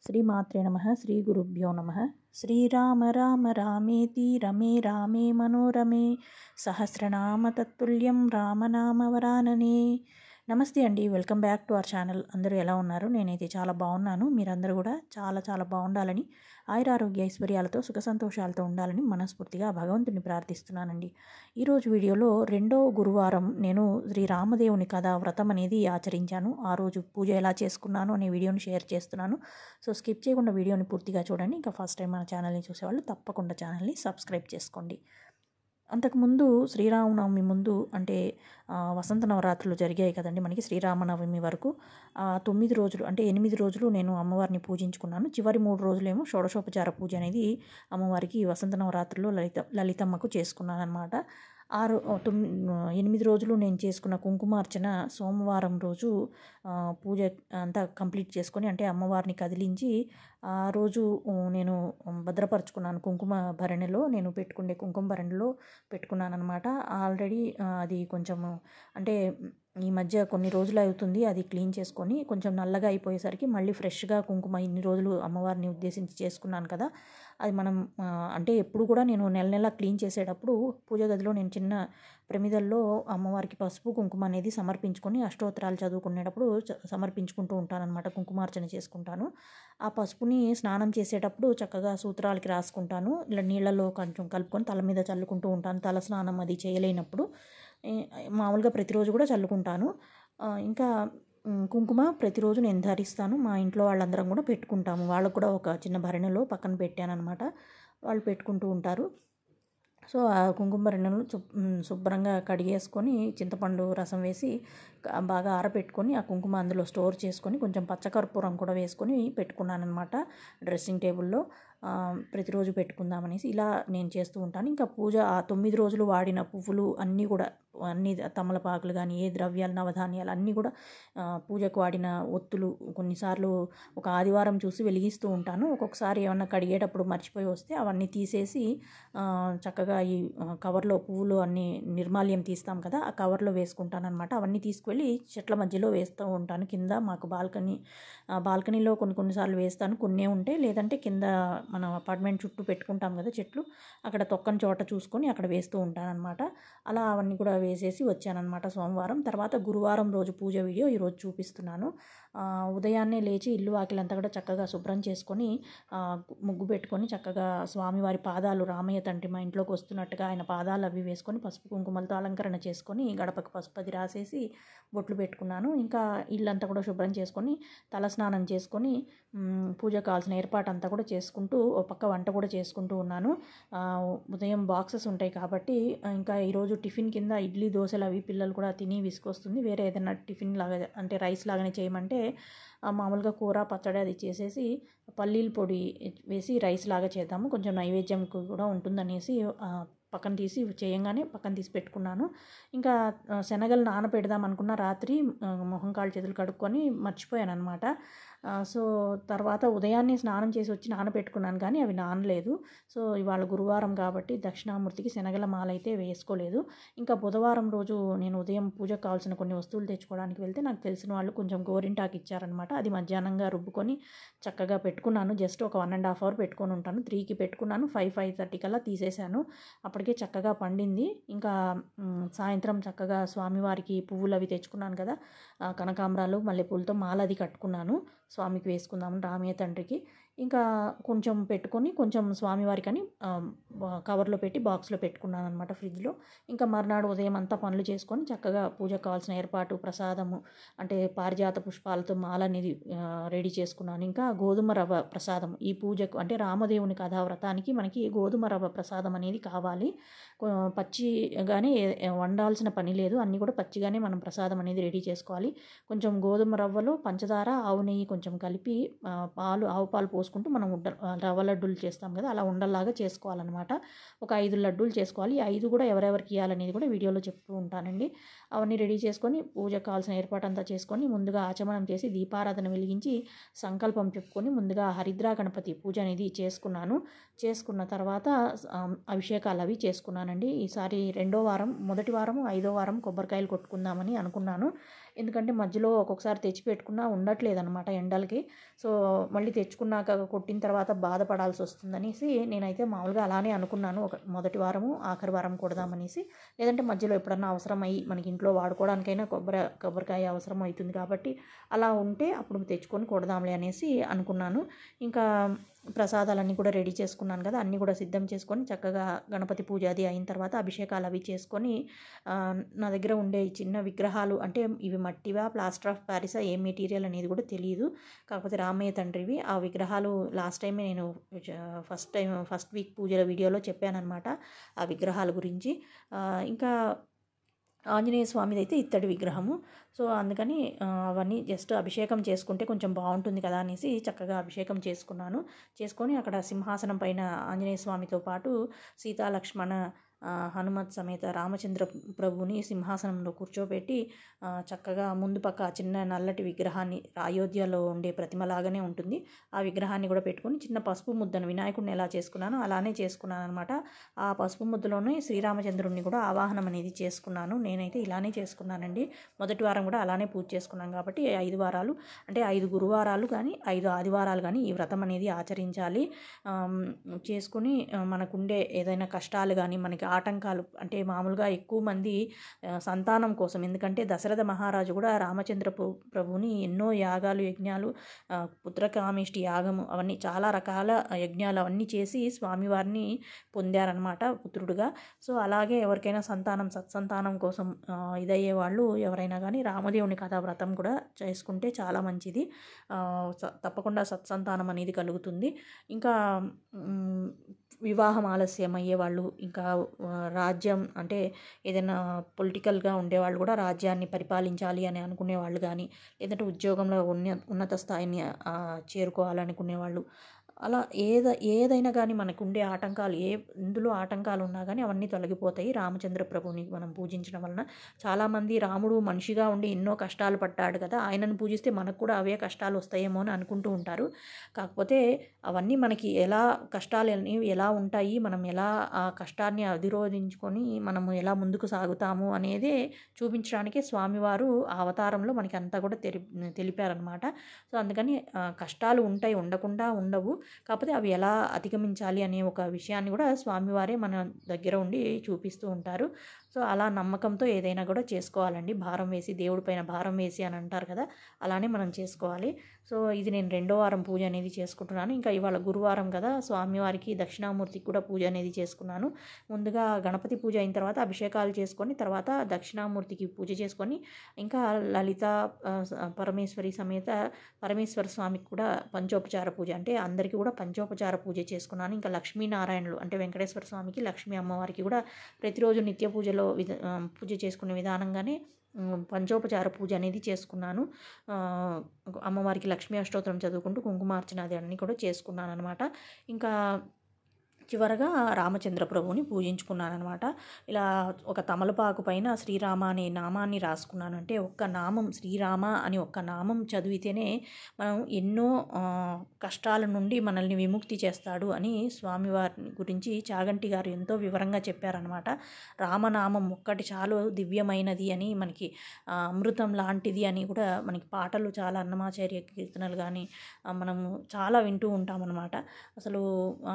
శ్రీమాత్రే నమః. శ్రీ గురుభ్యో నమః. శ్రీరామ రామ రామేతి రమే రామే మనోరమే సహస్రనామ తత్తుల్యం రామనామ వరాననే. నమస్తే అండి, welcome back to our channel. అందరూ ఎలా ఉన్నారు? నేనైతే చాలా బాగున్నాను. మీరందరూ కూడా చాలా బాగుండాలని, ఆయురారోగ్య ఐశ్వర్యాలతో సుఖ సంతోషాలతో ఉండాలని మనస్ఫూర్తిగా భగవంతుని ప్రార్థిస్తున్నానండి. ఈరోజు వీడియోలో రెండో గురువారం నేను శ్రీరామదేవుని కథ వ్రతం అనేది ఆచరించాను. ఆ రోజు పూజ ఎలా చేసుకున్నాను అనే వీడియోని షేర్ చేస్తున్నాను. సో స్కిప్ చేయకుండా వీడియోని పూర్తిగా చూడండి. ఇంకా ఫస్ట్ టైం మన ఛానల్ని చూసేవాళ్ళు తప్పకుండా ఛానల్ని సబ్స్క్రైబ్ చేసుకోండి. అంతకుముందు శ్రీరామనవమి ముందు అంటే వసంత నవరాత్రులు జరిగాయి కదండి మనకి. శ్రీరామనవమి వరకు 9 రోజులు అంటే 8 రోజులు నేను అమ్మవారిని పూజించుకున్నాను. చివరి 3 రోజులేమో షోడశోపచార పూజ అనేది అమ్మవారికి వసంత నవరాత్రుల్లో లలితమ్మకు చేసుకున్నాను అనమాట. 8 రోజులు నేను చేసుకున్న కుంకుమార్చన సోమవారం రోజు పూజ అంతా కంప్లీట్ చేసుకొని, అంటే అమ్మవారిని కదిలించి ఆ రోజు నేను భద్రపరుచుకున్నాను. కుంకుమ భరణిలో నేను పెట్టుకునే కుంకుమ భరణిలో పెట్టుకున్నాను అనమాట. ఆల్రెడీ అది కొంచెము అంటే ఈ మధ్య కొన్ని రోజులు అవుతుంది అది క్లీన్ చేసుకొని, కొంచెం నల్లగా అయిపోయేసరికి మళ్ళీ ఫ్రెష్గా కుంకుమ ఇన్ని రోజులు అమ్మవారిని ఉద్దేశించి చేసుకున్నాను కదా, అది మనం అంటే ఎప్పుడు కూడా నేను నెల క్లీన్ చేసేటప్పుడు పూజ గదిలో నేను చిన్న ప్రమిదల్లో అమ్మవారికి పసుపు కుంకుమ అనేది సమర్పించుకొని అష్టోత్తరాలు చదువుకునేటప్పుడు సమర్పించుకుంటూ ఉంటానన్నమాట. కుంకుమార్చన చేసుకుంటాను. ఆ పసుపుని స్నానం చేసేటప్పుడు చక్కగా సూత్రాలకి రాసుకుంటాను. ఇలా నీళ్ళలో కొంచెం కలుపుకొని తల మీద చల్లుకుంటూ ఉంటాను. తల స్నానం అది చేయలేనప్పుడు మామూలుగా ప్రతిరోజు కూడా చల్లుకుంటాను. ఇంకా కుంకుమ ప్రతిరోజు నేను ధరిస్తాను. మా ఇంట్లో వాళ్ళందరం కూడా పెట్టుకుంటాము. వాళ్ళకు కూడా ఒక చిన్న భరణిలో పక్కన పెట్టాను అనమాట. వాళ్ళు పెట్టుకుంటూ ఉంటారు. సో ఆ కుంకుమ భరణిను శుభ్రంగా కడిగేసుకొని చింతపండు రసం వేసి బాగా ఆరబెట్టుకొని ఆ కుంకుమ అందులో స్టోర్ చేసుకొని కొంచెం పచ్చకర్పూరం కూడా వేసుకొని పెట్టుకున్నాను అనమాట డ్రెస్సింగ్ టేబుల్లో. ప్రతిరోజు పెట్టుకుందామనేసి ఇలా నేను చేస్తూ ఉంటాను. ఇంకా పూజ ఆ 9 రోజులు వాడిన పువ్వులు అన్నీ తమలపాకులు కానీ ఏ ద్రవ్యాలు నవధాన్యాలు అన్నీ కూడా పూజకు వాడిన ఒత్తులు కొన్నిసార్లు ఒక ఆదివారం చూసి వెలిగిస్తూ ఉంటాను. ఒక్కొక్కసారి ఏమన్నా కడిగేటప్పుడు మర్చిపోయి వస్తే అవన్నీ తీసేసి చక్కగా ఈ కవర్లో పువ్వులు అన్నీ నిర్మాల్యం తీస్తాం కదా, ఆ కవర్లో వేసుకుంటాను అనమాట. అవన్నీ తీసుకువెళ్ళి చెట్ల మధ్యలో వేస్తూ ఉంటాను. కింద మాకు బాల్కనీలో కొన్నిసార్లు వేస్తాను. కొన్నే ఉంటే, లేదంటే కింద మన అపార్ట్మెంట్ చుట్టూ పెట్టుకుంటాం కదా చెట్లు, అక్కడ తొక్కని చోట చూసుకొని అక్కడ వేస్తూ ఉంటాను అనమాట. అలా అవన్నీ కూడా వేసేసి వచ్చానమాట సోమవారం. తర్వాత గురువారం రోజు పూజ వీడియో ఈరోజు చూపిస్తున్నాను. ఉదయాన్నే లేచి ఇల్లు వాకిలంతా కూడా చక్కగా శుభ్రం చేసుకొని ముగ్గు పెట్టుకొని చక్కగా స్వామివారి పాదాలు, రామయ్య తండ్రి మా ఇంట్లోకి వస్తున్నట్టుగా ఆయన పాదాలు అవి వేసుకొని పసుపు కుంకుమలతో అలంకరణ చేసుకొని గడపకు పసుపు అది రాసేసి బొట్లు పెట్టుకున్నాను. ఇంకా ఇల్లంతా కూడా శుభ్రం చేసుకొని తలస్నానం చేసుకొని పూజ కావాల్సిన ఏర్పాటు అంతా కూడా చేసుకుంటూ ఓ పక్క వంట కూడా చేసుకుంటూ ఉన్నాను. ఉదయం బాక్సెస్ ఉంటాయి కాబట్టి ఇంకా ఈరోజు టిఫిన్ కింద ఇడ్లీ దోశలు అవి పిల్లలు కూడా తిని విసుకొస్తుంది. వేరే ఏదైనా టిఫిన్ లాగా అంటే రైస్ లాగానే చేయమంటే మామూలుగా కూర పచ్చడి అది చేసేసి పల్లీల పొడి వేసి రైస్ లాగా చేద్దాము, కొంచెం నైవేద్యం కూడా ఉంటుందనేసి పక్కన తీసి పెట్టుకున్నాను. ఇంకా శనగలు నానబెడదాం అనుకున్న రాత్రి మొహం కాళ్ళు చేతులు కడుక్కొని మర్చిపోయాను అనమాట. సో తర్వాత ఉదయాన్నే స్నానం చేసి వచ్చి నానబెట్టుకున్నాను కానీ అవి నానలేదు. సో ఇవాళ గురువారం కాబట్టి దక్షిణామూర్తికి శనగల మాల అయితే వేసుకోలేదు. ఇంకా బుధవారం రోజు నేను ఉదయం పూజకు కావాల్సిన కొన్ని వస్తువులు తెచ్చుకోవడానికి వెళ్తే నాకు తెలిసిన వాళ్ళు కొంచెం గోరింటాకు ఇచ్చారనమాట. అది మధ్యాహ్నంగా రుబ్బుకొని చక్కగా పెట్టుకున్నాను. జస్ట్ ఒక 1.5 అవర్ పెట్టుకొని ఉంటాను. 3కి పెట్టుకున్నాను, 5:30 కల్లా తీసేశాను. అప్పటికే చక్కగా పండింది. ఇంకా సాయంత్రం చక్కగా స్వామివారికి పువ్వులు అవి తెచ్చుకున్నాను కదా, కనకాంబరాలు మల్లెపూలతో మాల అది కట్టుకున్నాను. స్వామికి వేసుకుందాము, రామయ్య తండ్రికి. ఇంకా కొంచెం పెట్టుకొని కొంచెం స్వామివారికి అని కవర్లో పెట్టి బాక్స్లో పెట్టుకున్నాను అనమాట ఫ్రిడ్జ్లో. ఇంకా మర్నాడు ఉదయం అంతా పనులు చేసుకొని చక్కగా పూజకు కావాల్సిన ఏర్పాటు ప్రసాదము అంటే పారిజాత పుష్పాలతో మాల అనేది రెడీ చేసుకున్నాను. ఇంకా గోధుమ రవ్వ ప్రసాదం ఈ పూజకు అంటే రామదేవుని కథా వ్రతానికి మనకి గోధుమ రవ్వ ప్రసాదం అనేది కావాలి. పచ్చిగానే వండాల్సిన పని లేదు, అన్నీ కూడా పచ్చిగానే మనం ప్రసాదం అనేది రెడీ చేసుకోవాలి. కొంచెం గోధుమ రవ్వలో పంచదార, ఆవు నెయ్యి కొంచెం కలిపి ఆవు పాలు పోసుకుంటూ మనం రవ్వ లడ్డూలు చేస్తాం కదా, అలా ఉండల్లాగా చేసుకోవాలన్నమాట. ఒక 5 లడ్డూలు చేసుకోవాలి. 5 కూడా ఎవరెవరికి ఇవ్వాలనేది కూడా వీడియోలో చెప్తూ ఉంటానండి. అవన్నీ రెడీ చేసుకొని పూజకు కావాల్సిన ఏర్పాటు అంతా చేసుకొని ముందుగా ఆచమనం చేసి దీపారాధన వెలిగించి సంకల్పం చెప్పుకొని ముందుగా హరిద్రా గణపతి పూజ అనేది చేసుకున్న తర్వాత అభిషేకాలు అవి చేసుకున్నానండి. ఈసారి 2వ వారం, మొదటి వారం 5వ వారం కొబ్బరికాయలు కొట్టుకుందామని అనుకున్నాను. ఎందుకంటే మధ్యలో ఒక్కొక్కసారి తెచ్చిపెట్టుకున్నా ఉండట్లేదనమాట ఎండలకి. సో మళ్ళీ తెచ్చుకున్నాక కొట్టిన తర్వాత బాధపడాల్సి వస్తుందనేసి నేనైతే మామూలుగా అలానే అనుకున్నాను. మొదటి వారము ఆఖరి వారం కొడదామనేసి. లేదంటే మధ్యలో ఎప్పుడన్నా అవసరమై మనకి ఇంట్లో వాడుకోవడానికైనా కొబ్బరికాయ అవసరం అవుతుంది కాబట్టి అలా ఉంటే అప్పుడు తెచ్చుకొని కొడదాంలే అనేసి అనుకున్నాను. ఇంకా ప్రసాదాలన్నీ కూడా రెడీ చేసుకున్నాను కదా, అన్నీ కూడా సిద్ధం చేసుకొని చక్కగా గణపతి పూజ అది అయిన తర్వాత అభిషేకాలు అవి చేసుకొని నా దగ్గర ఉండే ఈ చిన్న విగ్రహాలు, అంటే ఇవి మట్టివా ప్లాస్టర్ ఆఫ్ ప్యారిసా ఏం మెటీరియల్ అనేది కూడా తెలియదు. కాకపోతే రామయ్య తండ్రివి ఆ విగ్రహాలు లాస్ట్ టైమే నేను ఫస్ట్ వీక్ పూజల వీడియోలో చెప్పానన్నమాట ఆ విగ్రహాల గురించి. ఇంకా ఆంజనేయ స్వామిది అయితే ఇత్తడి విగ్రహము. సో అందుకని అవన్నీ జస్ట్ అభిషేకం చేసుకుంటే కొంచెం బాగుంటుంది కదా అనేసి చక్కగా అభిషేకం చేసుకొని అక్కడ సింహాసనం పైన ఆంజనేయ స్వామితో పాటు సీతా లక్ష్మణ హనుమత్ సమేత రామచంద్ర ప్రభుని సింహాసనంలో కూర్చోబెట్టి చక్కగా ముందు పక్క చిన్న నల్లటి విగ్రహాన్ని, అయోధ్యలో ఉండే ప్రతిమలాగానే ఉంటుంది ఆ విగ్రహాన్ని కూడా పెట్టుకొని చిన్న పసుపు ముద్దను వినాయకుడిని ఎలా చేసుకున్నానో అలానే చేసుకున్నాను అనమాట. ఆ పసుపు ముద్దలోనే శ్రీరామచంద్రుడిని కూడా ఆవాహనం అనేది చేసుకున్నాను. నేనైతే ఇలానే చేసుకున్నానండి. మొదటి వారం కూడా అలానే పూజ చేసుకున్నాం కాబట్టి 5 వారాలు అంటే 5 గురువారాలు కానీ 5 ఆదివారాలు కానీ ఈ వ్రతం అనేది ఆచరించాలి. చేసుకుని మనకుండే ఏదైనా కష్టాలు కానీ మనకి ఆటంకాలు, అంటే మామూలుగా ఎక్కువ మంది సంతానం కోసం, ఎందుకంటే దశరథ మహారాజు కూడా రామచంద్ర ప్రభుని ఎన్నో యాగాలు యజ్ఞాలు, పుత్రకామేష్టి యాగము అవన్నీ చాలా రకాల యజ్ఞాలు అవన్నీ చేసి స్వామివారిని పొందారనమాట పుత్రుడుగా. సో అలాగే ఎవరికైనా సత్సంతానం కోసం ఇదయ్యే వాళ్ళు ఎవరైనా కానీ రామదేవుని కథా వ్రతం కూడా చేసుకుంటే చాలా మంచిది. తప్పకుండా సత్సంతానం అనేది కలుగుతుంది. ఇంకా వివాహం ఆలస్యం అయ్యేవాళ్ళు, ఇంకా రాజ్యం అంటే ఏదైనా పొలిటికల్గా ఉండేవాళ్ళు కూడా రాజ్యాన్ని పరిపాలించాలి అని అనుకునేవాళ్ళు కానీ, లేదంటే ఉద్యోగంలో ఉన్నత స్థాయిని చేరుకోవాలనుకునేవాళ్ళు, అలా ఏదైనా కానీ మనకు ఉండే ఆటంకాలు ఎందులో ఆటంకాలు ఉన్నా కానీ అవన్నీ తొలగిపోతాయి రామచంద్ర ప్రభుని మనం పూజించడం వలన. చాలామంది రాముడు మనిషిగా ఉండి ఎన్నో కష్టాలు పడ్డాడు కదా, ఆయనను పూజిస్తే మనకు కూడా అవే కష్టాలు వస్తాయేమో అని అనుకుంటూ ఉంటారు. కాకపోతే అవన్నీ మనకి కష్టాలు ఎలా ఉంటాయి, మనం ఎలా ఆ కష్టాన్ని అధిరోధించుకొని మనము ఎలా ముందుకు సాగుతాము అనేదే చూపించడానికే స్వామివారు ఆ అవతారంలో మనకి అంతా కూడా తెలిపారనమాట. సో అందుకని కష్టాలు ఉంటాయి, ఉండకుండా ఉండవు. కాకపోతే అవి ఎలా అధిగమించాలి అనే ఒక విషయాన్ని కూడా స్వామివారే మన దగ్గర ఉండి చూపిస్తూ ఉంటారు. సో అలా నమ్మకంతో ఏదైనా కూడా చేసుకోవాలండి. భారం వేసి, దేవుడి పైన భారం వేసి అని అంటారు కదా, అలానే మనం చేసుకోవాలి. సో ఇది నేను 2వ వారం పూజ అనేది చేసుకుంటున్నాను. ఇంకా ఇవాళ గురువారం కదా, స్వామివారికి దక్షిణామూర్తికి కూడా పూజ అనేది చేసుకున్నాను. ముందుగా గణపతి పూజ అయిన తర్వాత అభిషేకాలు చేసుకొని తర్వాత దక్షిణామూర్తికి పూజ చేసుకొని, ఇంకా లలిత పరమేశ్వరి సమేత పరమేశ్వర స్వామికి కూడా పంచోపచార పూజ, అంటే అందరికీ కూడా పంచోపచార పూజ చేసుకున్నాను. ఇంకా లక్ష్మీనారాయణులు అంటే వెంకటేశ్వర స్వామికి, లక్ష్మీ అమ్మవారికి కూడా ప్రతిరోజు నిత్య పూజలో పూజ చేసుకునే విధానంగానే పంచోపచార పూజ అనేది చేసుకున్నాను. అమ్మవారికి లక్ష్మీ అష్టోత్తరం చదువుకుంటూ కుంకుమార్చన అది అన్నీ కూడా చేసుకున్నాను అనమాట. ఇంకా చివరగా రామచంద్ర ప్రభుని పూజించుకున్నానమాట. ఇలా ఒక తమలపాకు పైన శ్రీరామ అనే నామాన్ని రాసుకున్నాను. అంటే ఒక్క నామం, శ్రీరామ అని ఒక్క నామం చదివితేనే మనం ఎన్నో కష్టాల నుండి మనల్ని విముక్తి చేస్తాడు అని స్వామివారి గురించి చాగంటి గారు ఎంతో వివరంగా చెప్పారనమాట. రామనామం ఒక్కటి చాలు దివ్యమైనది అని, మనకి అమృతం లాంటిది అని కూడా మనకి పాటలు చాలా అన్నమాచార్య కీర్తనలు కానీ మనము చాలా వింటూ ఉంటామన్నమాట. అసలు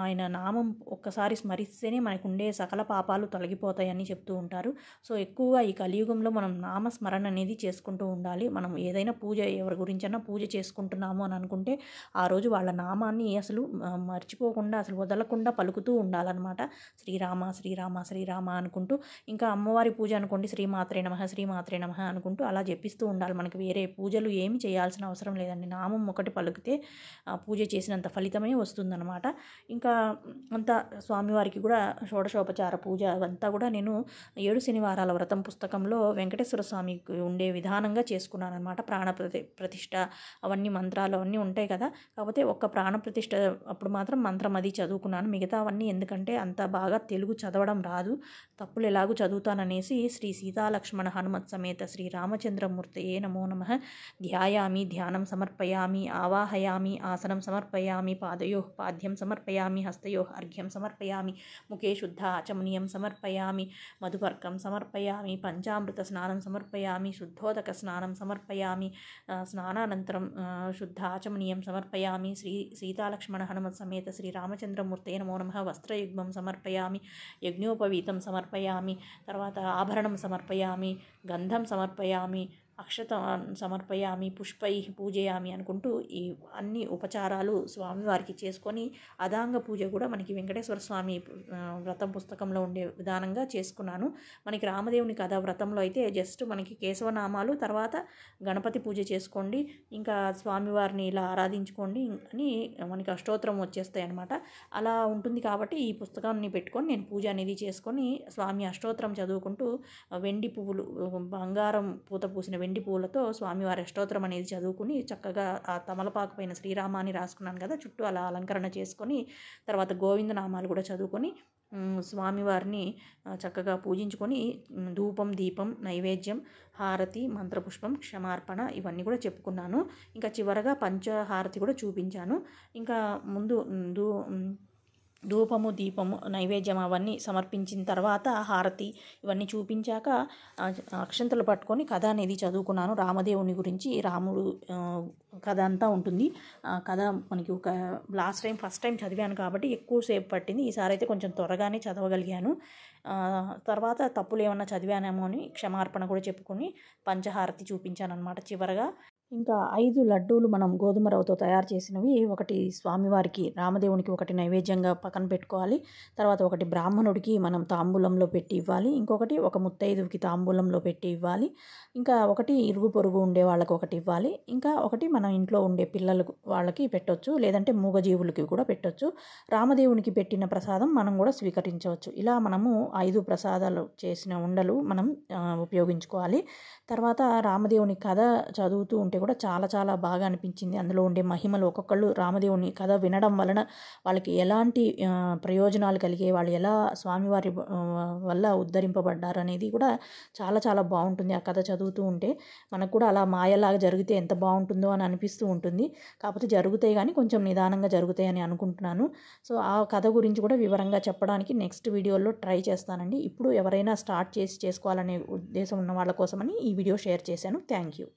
ఆయన నామం ఒక్కసారి స్మరిస్తేనే మనకు ఉండే సకల పాపాలు తొలగిపోతాయని చెప్తూ ఉంటారు. సో ఎక్కువగా ఈ కలియుగంలో మనం నామస్మరణ అనేది చేసుకుంటూ ఉండాలి. మనం ఏదైనా పూజ, ఎవరి గురించైనా పూజ చేసుకుంటున్నాము అని అనుకుంటే ఆ రోజు వాళ్ళ నామాన్ని అసలు మర్చిపోకుండా, అసలు వదలకుండా పలుకుతూ ఉండాలన్నమాట. శ్రీరామ శ్రీరామ శ్రీరామ అనుకుంటూ. ఇంకా అమ్మవారి పూజ అనుకోండి, శ్రీమాత్రే నమః శ్రీమాత్రే నమః అనుకుంటూ అలా జపిస్తూ ఉండాలి. మనకి వేరే పూజలు ఏమి చేయాల్సిన అవసరం లేదండి. నామం ఒకటి పలికితే పూజ చేసినంత ఫలితమే వస్తుందన్నమాట. ఇంకా అంతా స్వామివారికి కూడా షోడశోపచార పూజ అవంతా కూడా నేను 7 శనివారాల వ్రతం పుస్తకంలో వెంకటేశ్వర స్వామికి ఉండే విధానంగా చేసుకున్నాను అనమాట. ప్రతిష్ట అవన్నీ మంత్రాలు అవన్నీ ఉంటాయి కదా, కాకపోతే ఒక్క ప్రాణప్రతిష్ఠ అప్పుడు మాత్రం మంత్రం అది చదువుకున్నాను. మిగతావన్నీ ఎందుకంటే అంత బాగా తెలుగు చదవడం రాదు, తప్పులు ఎలాగూ చదువుతాననేసి శ్రీ సీతాలక్ష్మణ హనుమత్ సమేత శ్రీ రామచంద్రమూర్తయే నమో నమః ధ్యాయామి ధ్యానం సమర్పయామి ఆవాహయామి ఆసనం సమర్పయామి పాదయోః పాద్యం సమర్పయామి హస్తయోః అర్ఘ్యం अर्घ्यं समर्पयामि मुखे शुद्ध आचमनीयं समर्पयामि मधुपर्कं समर्पयामि पञ्चामृतस्नानं समर्पयामि शुद्धोदकस्नानं समर्पयामि स्नानानन्तरं शुद्ध आचमनीयं समर्पयामि सीतालक्ष्मण हनुमत् समेत श्रीरामचन्द्रमूर्तये नमो नमः वस्त्रयुग्मं समर्पयामि यज्ञोपवीतं समर्पयामि తర్వాత ఆభరణం సమర్పయామి గంధం సమర్పయామి అక్షతాన్ సమర్పయామి పుష్పై పూజయామి అనుకుంటూ ఈ అన్ని ఉపచారాలు స్వామివారికి చేసుకొని అదాంగ పూజ కూడా మనకి వెంకటేశ్వర స్వామి వ్రతం పుస్తకంలో ఉండే విధానంగా చేసుకున్నాను. మనకి రామదేవుని కథ వ్రతంలో అయితే జస్ట్ మనకి కేశవనామాలు తర్వాత గణపతి పూజ చేసుకోండి, ఇంకా స్వామివారిని ఇలా ఆరాధించుకోండి అని మనకి అష్టోత్తరం వచ్చేస్తాయి అన్నమాట. అలా ఉంటుంది కాబట్టి ఈ పుస్తకాన్ని పెట్టుకొని నేను పూజ అనేది చేసుకొని స్వామి అష్టోత్తరం చదువుకుంటూ వెండి పువ్వులు బంగారం పూత పూసిన వెండి పువ్వులతో స్వామివారి అష్టోత్తరం అనేది చదువుకుని చక్కగా ఆ తమలపాకు పైన శ్రీరామాన్ని రాసుకున్నాను కదా, చుట్టూ అలా అలంకరణ చేసుకొని తర్వాత గోవిందనామాలు కూడా చదువుకొని స్వామివారిని చక్కగా పూజించుకొని ధూపం దీపం నైవేద్యం హారతి మంత్రపుష్పం క్షమార్పణ ఇవన్నీ కూడా చెప్పుకున్నాను. ఇంకా చివరగా పంచహారతి కూడా చూపించాను. ఇంకా ముందు ధూపము దీపము నైవేద్యం అవన్నీ సమర్పించిన తర్వాత హారతి ఇవన్నీ చూపించాక అక్షంతలు పట్టుకొని కథ అనేది చదువుకున్నాను. రామదేవుని గురించి రాముడు కథ అంతా ఉంటుంది. కథ మనకి ఒక ఫస్ట్ టైం చదివాను కాబట్టి ఎక్కువసేపు పట్టింది. ఈసారి అయితే కొంచెం త్వరగానే చదవగలిగాను. తర్వాత తప్పులు ఏమన్నా చదివానేమో అని క్షమార్పణ కూడా చెప్పుకొని పంచహారతి చూపించాను అనమాట. చివరగా ఇంకా 5 లడ్డూలు మనం గోధుమ రవ్వతో తయారు చేసినవి ఒకటి స్వామివారికి రామదేవునికి ఒకటి నైవేద్యంగా పక్కన పెట్టుకోవాలి. తర్వాత ఒకటి బ్రాహ్మణుడికి మనం తాంబూలంలో పెట్టి ఇవ్వాలి. ఇంకొకటి ఒక ముత్తైదువుకి తాంబూలంలో పెట్టి ఇవ్వాలి. ఇంకా ఒకటి ఇరుగు పొరుగు ఉండే వాళ్ళకి ఒకటి ఇవ్వాలి. ఇంకా ఒకటి మన ఇంట్లో ఉండే పిల్లలకు వాళ్ళకి పెట్టొచ్చు, లేదంటే మూగజీవులకి కూడా పెట్టొచ్చు. రామదేవునికి పెట్టిన ప్రసాదం మనం కూడా స్వీకరించవచ్చు. ఇలా మనము 5 ప్రసాదాలు చేసిన ఉండలు మనం ఉపయోగించుకోవాలి. తర్వాత రామదేవుని కథ చదువుతూ ఉంటే కూడా చాలా చాలా బాగా అనిపించింది. అందులో ఉండే మహిమలు ఒక్కొక్కళ్ళు రామదేవుని కథ వినడం వలన వాళ్ళకి ఎలాంటి ప్రయోజనాలు కలిగాయి, వాళ్ళు ఎలా స్వామివారి వల్ల ఉద్ధరింపబడ్డారు అనేది కూడా చాలా చాలా బాగుంటుంది. ఆ కథ చదువుతూ ఉంటే మనకు కూడా అలా మాయలాగా జరిగితే ఎంత బాగుంటుందో అని అనిపిస్తూ ఉంటుంది. కాకపోతే జరుగుతాయి కానీ కొంచెం నిదానంగా జరుగుతాయి అని అనుకుంటున్నాను. సో ఆ కథ గురించి కూడా వివరంగా చెప్పడానికి నెక్స్ట్ వీడియోలో ట్రై చేస్తానండి. ఇప్పుడు ఎవరైనా స్టార్ట్ చేసుకోవాలనే ఉద్దేశం ఉన్న వాళ్ళ కోసమని ఈ వీడియో షేర్ చేశాను. Thank you.